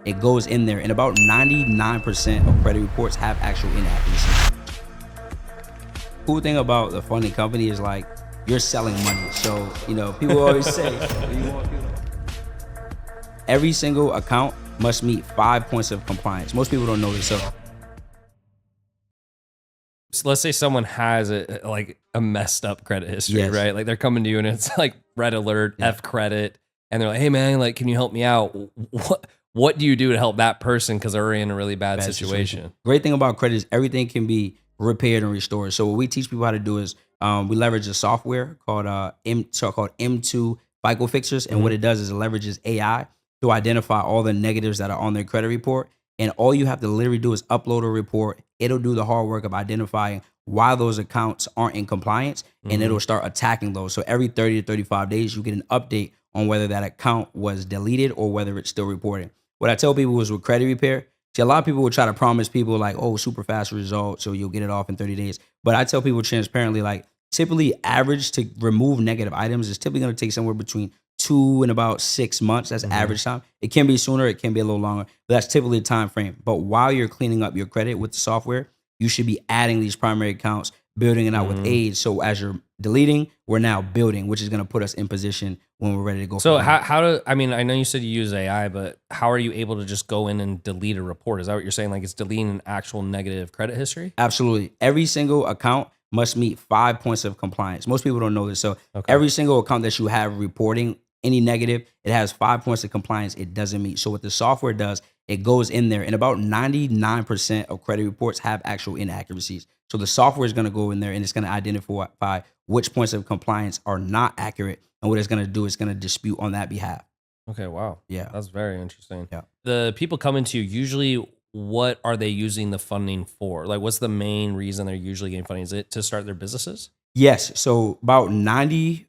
it goes in there, and about 99% of credit reports have actual inaccuracies. Cool thing about the funding company is like you're selling money. So, people always say, every single account must meet 5 points of compliance. Most people don't know this. So let's say someone has a messed up credit history, Yes. right? Like they're coming to you and it's like red alert, F credit, and they're like, "Hey man, like, can you help me out?" What do you do to help that person because they're already in a really bad situation? Great thing about credit is everything can be repaired and restored. So what we teach people how to do is we leverage a software called M2 FICO Fixers, and what it does is it leverages AI to identify all the negatives that are on their credit report. And all you have to literally do is upload a report. It'll do the hard work of identifying why those accounts aren't in compliance, and it'll start attacking those. So every 30 to 35 days, you get an update on whether that account was deleted or whether it's still reporting. What I tell people is with credit repair, see, a lot of people will try to promise people like, oh, super fast results, so you'll get it off in 30 days. But I tell people transparently, like, typically average to remove negative items is typically going to take somewhere between 2 and about 6 months. That's average time. It can be sooner, it can be a little longer, but that's typically the time frame. But while you're cleaning up your credit with the software, you should be adding these primary accounts, building it out with aids. So as you're deleting, we're now building, which is going to put us in position when we're ready to go. So I know you said you use AI, but how are you able to just go in and delete a report? Is that what you're saying? Like it's deleting an actual negative credit history? Absolutely. Every single account must meet 5 points of compliance. Most people don't know this. So every single account that you have reporting any negative, it has 5 points of compliance it doesn't meet. So what the software does, it goes in there, and about 99% of credit reports have actual inaccuracies. So the software is going to go in there and it's going to identify which points of compliance are not accurate. And what it's going to do is going to dispute on that behalf. Okay, wow. Yeah. That's very interesting. Yeah. The people coming to you, usually what are they using the funding for? Like what's the main reason they're usually getting funding? Is it to start their businesses? Yes. So about 90%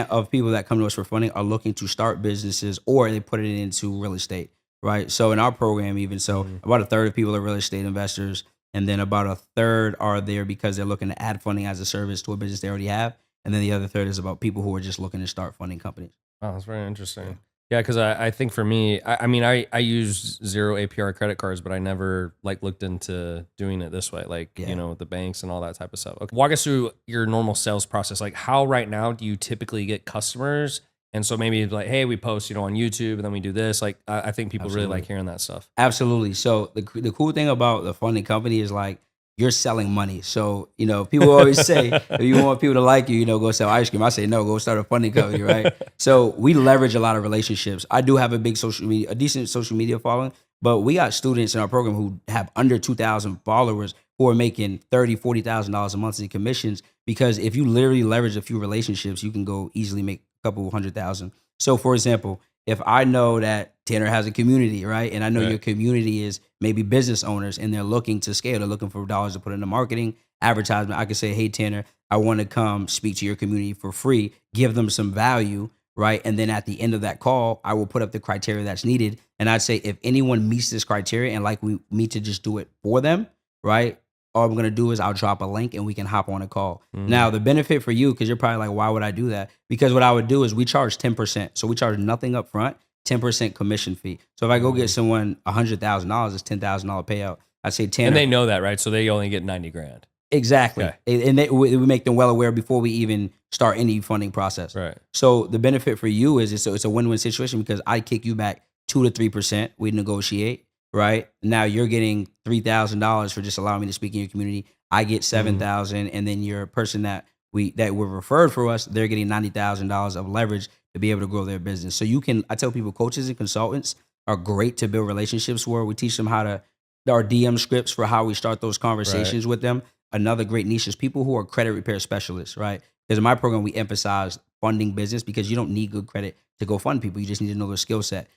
of people that come to us for funding are looking to start businesses, or they put it into real estate, right? So in our program, even so, about a third of people are real estate investors, and then about a third are there because they're looking to add funding as a service to a business they already have. And then the other third is about people who are just looking to start funding companies. Oh, that's very interesting. Yeah, because I think for me, I use zero APR credit cards, but I never looked into doing it this way, with the banks and all that type of stuff. Okay. Walk us through your normal sales process. Like how right now do you typically get customers? And so maybe like, hey, we post, on YouTube and then we do this. Like I think people really like hearing that stuff. Absolutely. So the cool thing about the funding company is like you're selling money. So, people always say, if you want people to like you, go sell ice cream. I say, no, go start a funding company, right? So we leverage a lot of relationships. I do have a decent social media following, but we got students in our program who have under 2,000 followers who are making $30,000, $40,000 a month in commissions, because if you literally leverage a few relationships, you can go easily make a couple $100,000. So for example, if I know that Tanner has a community, right? And I know your community is maybe business owners and they're looking to scale, they're looking for dollars to put into marketing, advertisement. I could say, hey, Tanner, I want to come speak to your community for free, give them some value, right? And then at the end of that call, I will put up the criteria that's needed. And I'd say, if anyone meets this criteria and like me to just do it for them, right? All I'm going to do is I'll drop a link and we can hop on a call. Now, the benefit for you, because you're probably like, why would I do that? Because what I would do is we charge 10%. So we charge nothing up front, 10% commission fee. So if I go get someone $100,000, it's $10,000 payout. I say 10. And they know that, right? So they only get 90 grand. Exactly. Okay. And we make them well aware before we even start any funding process. Right. So the benefit for you is it's a win-win situation, because I kick you back 2 to 3%. We negotiate. Right now, you're getting $3,000 for just allowing me to speak in your community. I get $7,000, and then your person that were referred for us, they're getting $90,000 of leverage to be able to grow their business. So I tell people, coaches and consultants are great to build relationships where we teach them our DM scripts for how we start those conversations with them. Another great niche is people who are credit repair specialists, right? Because in my program, we emphasize funding business, because you don't need good credit to go fund people. You just need to know their skill set.